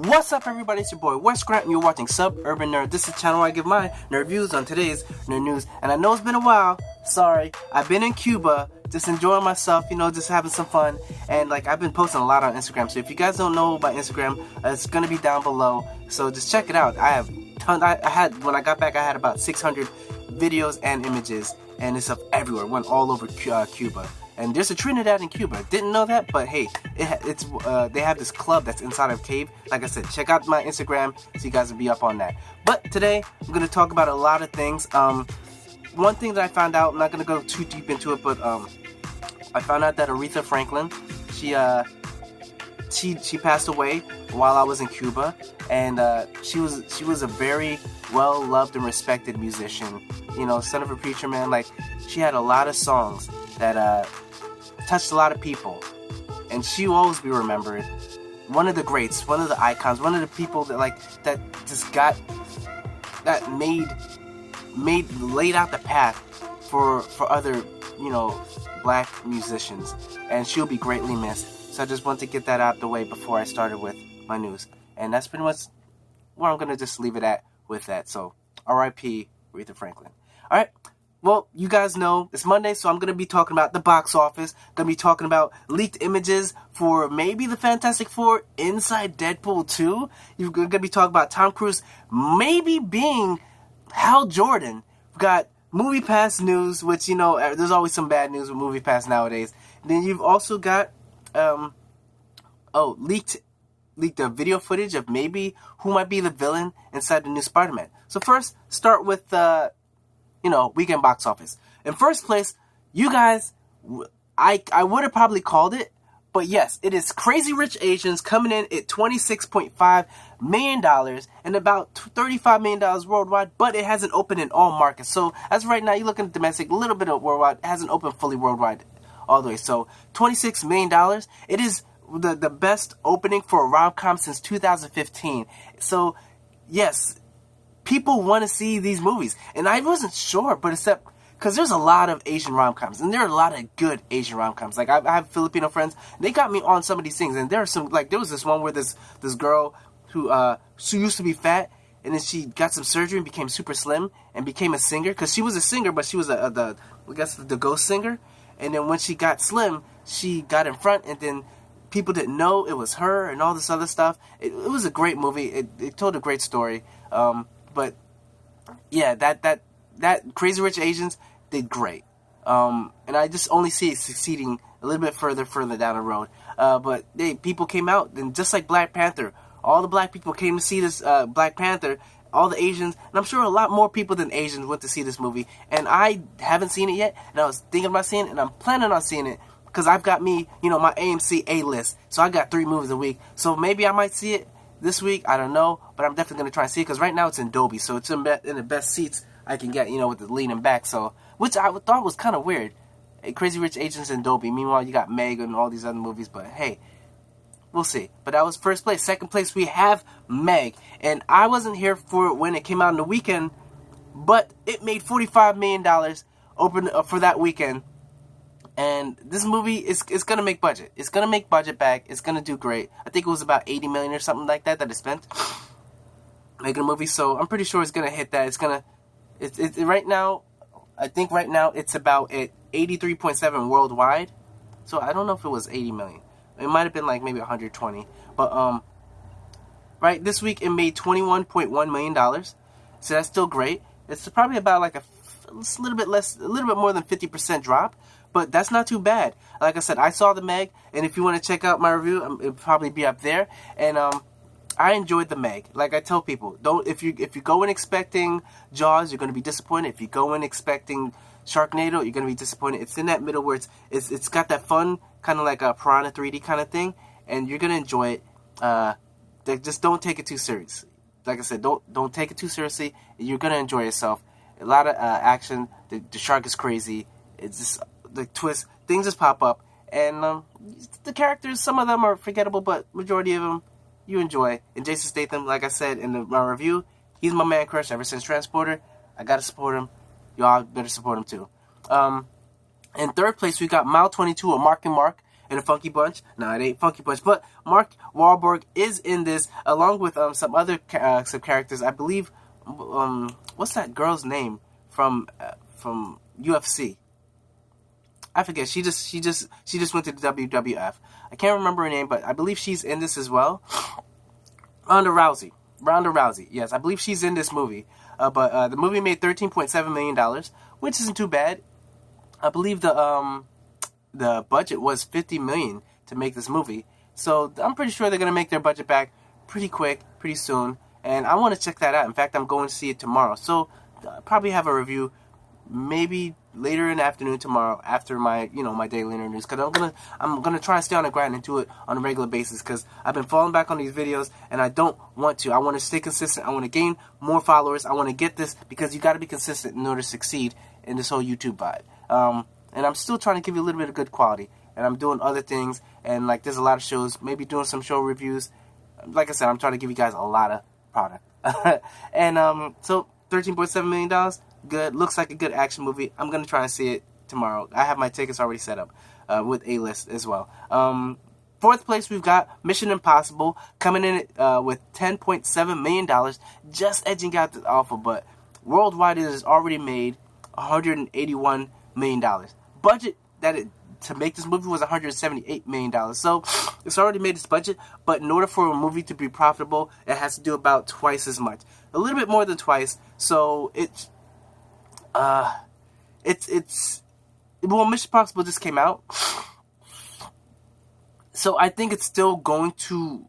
What's up, everybody? It's your boy Wes Grant, and you're watching Suburban Nerd. This is the channel where I give my nerd views on today's nerd news. And I know it's been a while. Sorry, I've been in Cuba, just enjoying myself, just having some fun. And I've been posting a lot on Instagram. So if you guys don't know about Instagram, it's gonna be down below. So just check it out. I have tons. When I got back, I had about 600 videos and images, and it's up everywhere. Went all over Cuba. And there's a Trinidad in Cuba. Didn't know that, but hey, they have this club that's inside of a cave. Like I said, check out my Instagram so you guys will be up on that. But today, I'm going to talk about a lot of things. One thing that I found out, I'm not going to go too deep into it, but I found out that Aretha Franklin, she passed away while I was in Cuba, and she was a very well loved and respected musician. Son of a preacher man. She had a lot of songs that touched a lot of people, and she will always be remembered. One of the greats, one of the icons, one of the people that just laid out the path for other black musicians, and she'll be greatly missed. So I just want to get that out the way before I started with my news, and that's pretty much where I'm gonna just leave it at with that. So R.I.P. Aretha Franklin. All right. Well, you guys know it's Monday, so I'm going to be talking about the box office. Going to be talking about leaked images for maybe the Fantastic Four inside Deadpool 2. You're going to be talking about Tom Cruise maybe being Hal Jordan. We've got Movie Pass news, which, there's always some bad news with Movie Pass nowadays. And then you've also got, leaked video footage of maybe who might be the villain inside the new Spiderman. So first, start with, weekend box office. In first place, you guys, I would have probably called it, but yes, it is Crazy Rich Asians coming in at $26.5 million and about $35 million worldwide, but it hasn't opened in all markets. So as of right now, you're looking at domestic, a little bit of worldwide, it hasn't opened fully worldwide all the way. So $26 million, it is the best opening for a rom-com since 2015. So yes, people want to see these movies, and I wasn't sure, but except because there's a lot of Asian rom-coms, and there are a lot of good Asian rom-coms. I have Filipino friends, and they got me on some of these things, and there are some, there was this one where this girl who she used to be fat, and then she got some surgery and became super slim, and became a singer, because she was a singer, but she was the ghost singer, and then when she got slim, she got in front, and then people didn't know it was her, and all this other stuff. It was a great movie. It told a great story. But yeah, that Crazy Rich Asians did great, and I just only see it succeeding a little bit further down the road. But people came out, and just like Black Panther, all the black people came to see this Black Panther. All the Asians, and I'm sure a lot more people than Asians went to see this movie. And I haven't seen it yet, and I was thinking about seeing it, and I'm planning on seeing it because I've got me, my AMC A list. So I got 3 movies a week. So maybe I might see it this week, I don't know, but I'm definitely going to try and see it, because right now it's in Dolby, so it's in the best seats I can get, with the leaning back, so, which I thought was kind of weird. Crazy Rich Asians in Dolby, meanwhile you got Meg and all these other movies, but hey, we'll see. But that was first place. Second place, we have Meg, and I wasn't here for it when it came out on the weekend, but it made $45 million open for that weekend. And this movie is going to make budget. It's going to make budget back. It's going to do great. I think it was about $80 million or something like that it spent making a movie. So I'm pretty sure it's going to hit that. It's going to... right now, I think right now it's about at 83.7 worldwide. So I don't know if it was 80 million. It might have been maybe 120. But, right, this week it made $21.1 million. So that's still great. It's probably about a little bit more than 50% drop. But that's not too bad. Like I said, I saw the Meg, and if you want to check out my review, it'll probably be up there. And I enjoyed the Meg. Like I tell people, if you go in expecting Jaws, you're going to be disappointed. If you go in expecting Sharknado, you're going to be disappointed. It's in that middle where it's got that fun kind of like a Piranha 3D kind of thing, and you're going to enjoy it. Just don't take it too seriously. Like I said, don't take it too seriously. You're going to enjoy yourself. A lot of action. The shark is crazy. It's just the twist, things just pop up, and the characters, some of them are forgettable, but majority of them you enjoy. And Jason Statham, like I said in my review, he's my man crush ever since Transporter. I gotta support him. Y'all better support him too. In third place, we got Mile 22 or Mark and Mark, in a Funky Bunch. No, it ain't Funky Bunch. But Mark Wahlberg is in this, along with some other some characters. I believe, what's that girl's name from UFC? I forget. She just went to the WWF. I can't remember her name, but I believe she's in this as well. Ronda Rousey. Yes, I believe she's in this movie. But the movie made $13.7 million, which isn't too bad. I believe the budget was $50 million to make this movie. So I'm pretty sure they're going to make their budget back pretty quick, pretty soon. And I want to check that out. In fact, I'm going to see it tomorrow. So I'll probably have a review maybe later in the afternoon tomorrow after my my daily news, because I'm gonna try and stay on the grind and do it on a regular basis, because I've been falling back on these videos and I don't want to. I want to stay consistent. I want to gain more followers. I want to get this, because you got to be consistent in order to succeed in this whole YouTube vibe. And I'm still trying to give you a little bit of good quality, and I'm doing other things, and like there's a lot of shows, maybe doing some show reviews. Like I said, I'm trying to give you guys a lot of product. And so $13.7 million. Good. Looks like a good action movie. I'm going to try and see it tomorrow. I have my tickets already set up with A-List as well. Fourth place, we've got Mission Impossible coming in with $10.7 million, just edging out the Alpha, but worldwide it has already made $181 million. Budget to make this movie was $178 million. So it's already made its budget, but in order for a movie to be profitable, it has to do about twice as much. A little bit more than twice. So well, Mission Impossible just came out, so I think it's still going to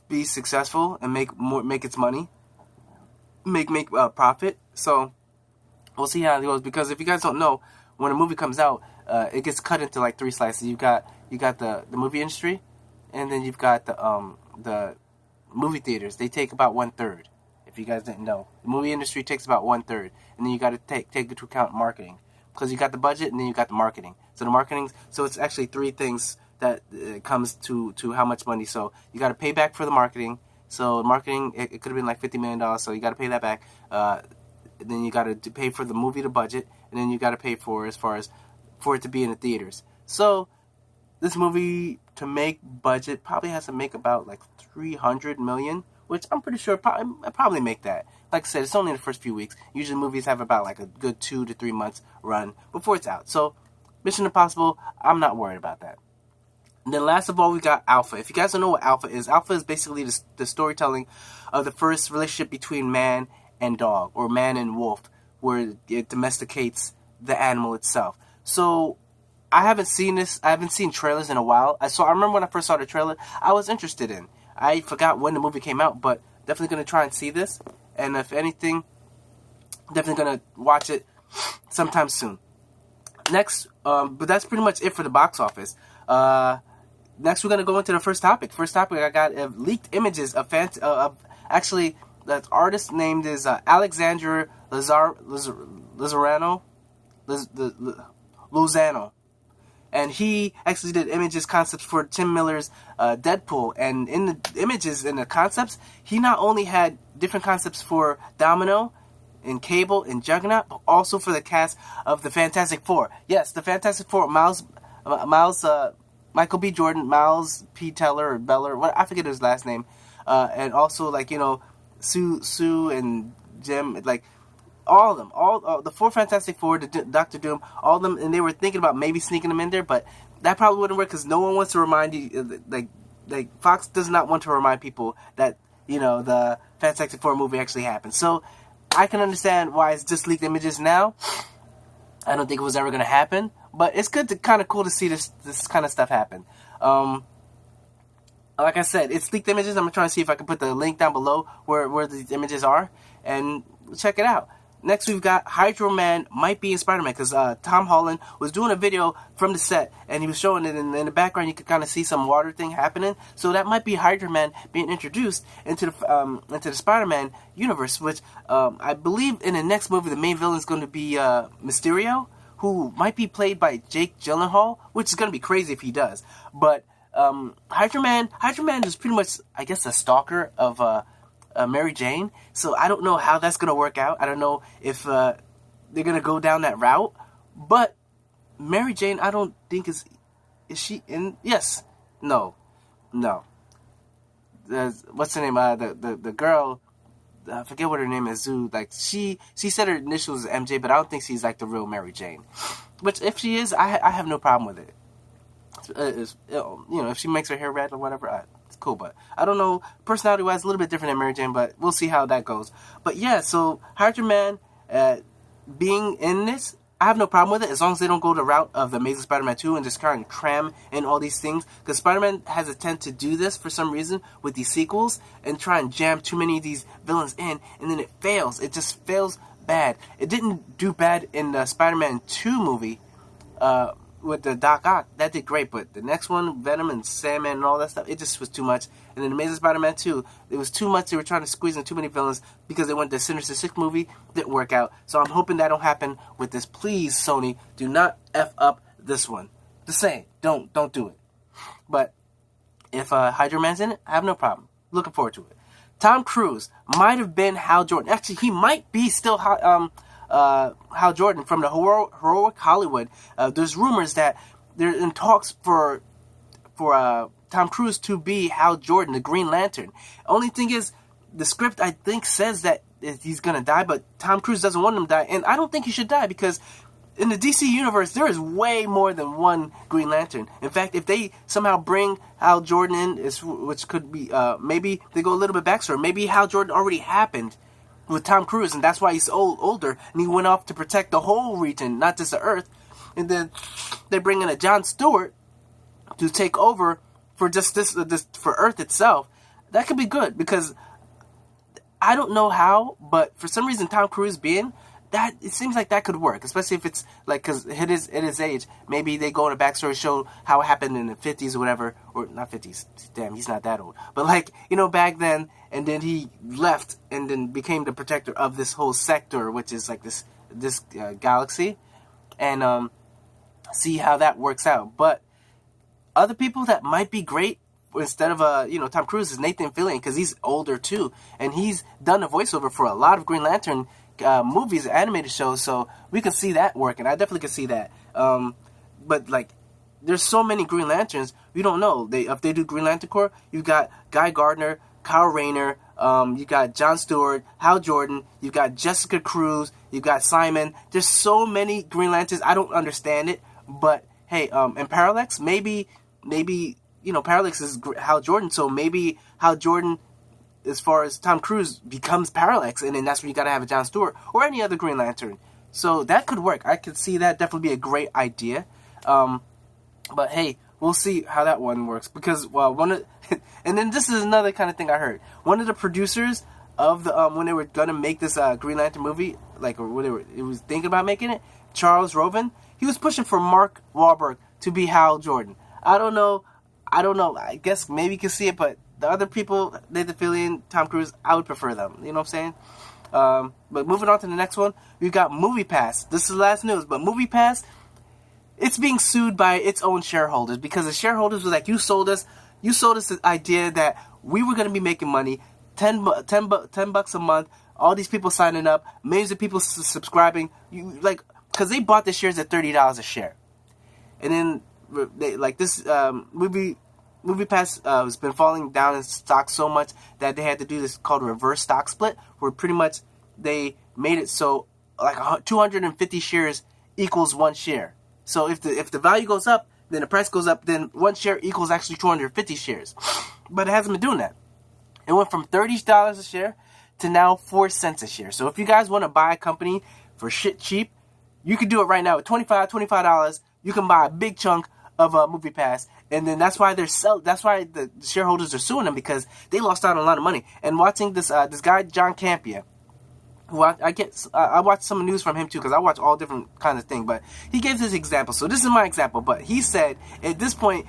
be successful and make its money, make profit. So we'll see how it goes, because if you guys don't know, when a movie comes out, it gets cut into like 3 slices. You got the movie industry, and then you've got the movie theaters. They take about 1/3. If you guys didn't know, the movie industry takes about 1/3, and then you got to take into account marketing, because you got the budget and then you got the marketing. So it's actually 3 things that comes to how much money. So you got to pay back for the marketing. So marketing, it could have been like $50 million. So you got to pay that back. Then you got to pay for the movie, the budget, and then you got to pay for it to be in the theaters. So this movie, to make budget, probably has to make about like $300 million. Which I'm pretty sure I'll probably make that. Like I said, it's only in the first few weeks. Usually movies have about like a good 2 to 3 months run before it's out. So Mission Impossible, I'm not worried about that. And then last of all, we got Alpha. If you guys don't know what Alpha is basically the storytelling of the first relationship between man and dog, or man and wolf, where it domesticates the animal itself. So I haven't seen this. I haven't seen trailers in a while. I remember when I first saw the trailer, I was interested in. I forgot when the movie came out, but definitely going to try and see this. And if anything, definitely going to watch it sometime soon. Next, but that's pretty much it for the box office. Next, we're going to go into the first topic. First topic, I got leaked images of actually, the artist named is Alexandra Lozano. And he actually did images, concepts for Tim Miller's Deadpool. And in the images and the concepts, he not only had different concepts for Domino and Cable and Juggernaut, but also for the cast of the Fantastic Four. Yes, the Fantastic Four, Michael B. Jordan, Miles P. Teller or Beller, I forget his last name. And also, like, Sue and Jim, like, all of them, all the 4 Fantastic Four, Doctor Doom, all of them, and they were thinking about maybe sneaking them in there, but that probably wouldn't work, because no one wants to remind you, like Fox does not want to remind people that, the Fantastic Four movie actually happened. So I can understand why it's just leaked images now. I don't think it was ever going to happen, but it's kind of cool to see this kind of stuff happen. Like I said, it's leaked images. I'm trying to see if I can put the link down below where these images are, and check it out. Next, we've got Hydro Man might be in Spider-Man, because Tom Holland was doing a video from the set, and he was showing it in the background. You could kind of see some water thing happening, so that might be Hydro Man being introduced into the Spider-Man universe, which I believe in the next movie the main villain is going to be Mysterio, who might be played by Jake Gyllenhaal, which is going to be crazy if he does. But Hydro Man is pretty much, I guess, a stalker of Mary Jane, so I don't know how that's going to work out. I don't know if they're going to go down that route, but Mary Jane, I don't think is Is she in? Yes. No. What's her name? The girl. I forget what her name is. Zoo. Like she said her initials is MJ, but I don't think she's like the real Mary Jane. Which if she is, I have no problem with it. If she makes her hair red or whatever, it's cool. But I don't know, personality wise, a little bit different than Mary Jane, but we'll see how that goes. But yeah, so Hydro Man being in this, I have no problem with it as long as they don't go the route of the Amazing Spider-Man 2 and just kind of cram in all these things. Because Spider-Man has a tend to do this for some reason with these sequels and try and jam too many of these villains in, and then it fails. It just fails bad. It didn't do bad in the Spider-Man 2 movie with the Doc Ock. That did great, but the next one, Venom and Sandman and all that stuff, it just was too much. And then Amazing Spider-Man 2, it was too much. They were trying to squeeze in too many villains because they went to Sinister Six movie. Didn't work out. So I'm hoping that don't happen with this. Please, Sony, do not F up this one. Just saying, don't do it. But if Hydro Man's in it, I have no problem. Looking forward to it. Tom Cruise might have been Hal Jordan. Actually, he might be still Hal Jordan from the Heroic Hollywood. There's rumors that they're in talks for Tom Cruise to be Hal Jordan, the Green Lantern. Only thing is, the script I think says that he's gonna die, but Tom Cruise doesn't want him to die, and I don't think he should die because in the DC universe there is way more than one Green Lantern. In fact, if they somehow bring Hal Jordan in, which could be maybe they go a little bit back, or maybe Hal Jordan already happened with Tom Cruise, and that's why he's older, and he went off to protect the whole region, not just the Earth. And then they bring in a Jon Stewart to take over for just this for Earth itself. That could be good because I don't know how, but for some reason Tom Cruise being that, it seems like that could work, especially if it's like because at his age, maybe they go in a backstory show how it happened in the 50s or whatever, or not 50s. Damn, he's not that old, but like back then, and then he left and then became the protector of this whole sector, which is like this galaxy, and see how that works out. But other people that might be great instead of Tom Cruise is Nathan Fillion, because he's older too, and he's done a voiceover for a lot of Green Lantern movies, animated shows, so we can see that working. I definitely can see that. But like, there's so many Green Lanterns, we don't know. If they do Green Lantern Corps, you've got Guy Gardner, Kyle Rayner, you got Jon Stewart, Hal Jordan, you got Jessica Cruz, you got Simon. There's so many Green Lanterns. I don't understand it, but hey, and Parallax, maybe Parallax is Hal Jordan, so maybe Hal Jordan, as far as Tom Cruise, becomes Parallax, and then that's when you gotta have a Jon Stewart or any other Green Lantern. So that could work. I could see that definitely be a great idea. But hey, we'll see how that one works, because and then this is another kind of thing I heard. One of the producers of the when they were gonna make this Green Lantern movie, like, or whatever, it was thinking about making it, Charles Roven, he was pushing for Mark Wahlberg to be Hal Jordan. I don't know. I guess maybe you can see it, but the other people, Nathan Fillion, Tom Cruise, I would prefer them. You know what I'm saying? But moving on to the next one, we've got MoviePass. This is the last news, but MoviePass, it's being sued by its own shareholders, because the shareholders were like, you sold us the idea that we were going to be making money, $10 a month, all these people signing up, millions of people subscribing, because they bought the shares at $30 a share. And then they, like, this MoviePass has been falling down in stock so much that they had to do this called a reverse stock split, where pretty much they made it so like 250 shares equals one share. So if the value goes up, then the price goes up, then one share equals actually 250 shares. But it hasn't been doing that. It went from $30 a share to now 4 cents a share. So if you guys want to buy a company for shit cheap, you can do it right now at $25. You can buy a big chunk of MoviePass, and then that's why that's why the shareholders are suing them, because they lost out on a lot of money. And watching this guy Jon Kasdan, who I watch some news from him too, because I watch all different kinds of things, but he gives this example. So this is my example, but he said at this point,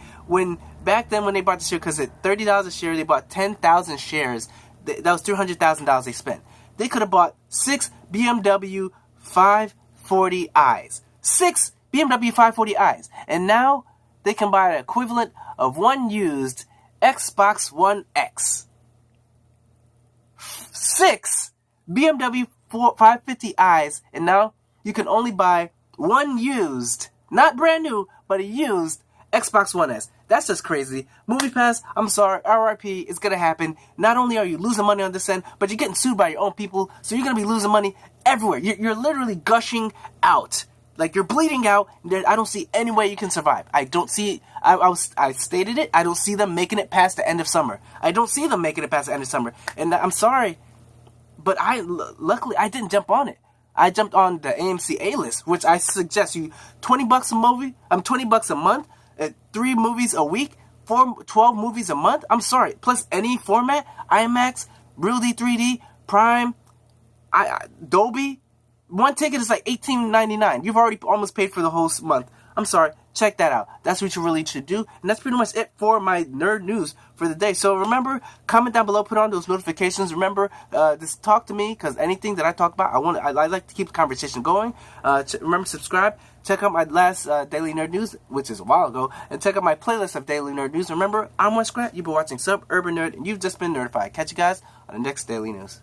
back then when they bought the share, because at $30 a share they bought 10,000 shares, that was $300,000 they spent. They could have bought 6 BMW 540i's, 6 BMW 540i's, and now they can buy the equivalent of one used Xbox One X. 6 BMW 550i's, and now you can only buy one used, not brand new, but a used Xbox One S. That's just crazy. Movie Pass, I'm sorry, RIP, it's gonna happen. Not only are you losing money on this end, but you're getting sued by your own people, so you're gonna be losing money everywhere. You're literally gushing out. Like, you're bleeding out. I don't see any way you can survive. I don't see... I stated it. I don't see them making it past the end of summer. I don't see them making it past the end of summer. And I'm sorry, but luckily, I didn't jump on it. I jumped on the AMC A-list, which I suggest you $20 a movie. $20 a month. 3 movies a week. 12 movies a month. I'm sorry. Plus any format. IMAX, Realty 3D, Prime, Dolby. One ticket is like $18.99. You've already almost paid for the whole month. I'm sorry. Check that out. That's what you really should do. And that's pretty much it for my nerd news for the day. So remember, comment down below, put on those notifications. Remember, just talk to me, because anything that I talk about, I like to keep the conversation going. Remember, subscribe. Check out my last Daily Nerd News, which is a while ago. And check out my playlist of Daily Nerd News. Remember, I'm Wes Grant. You've been watching Sub Urban Nerd, and you've just been nerdified. Catch you guys on the next Daily News.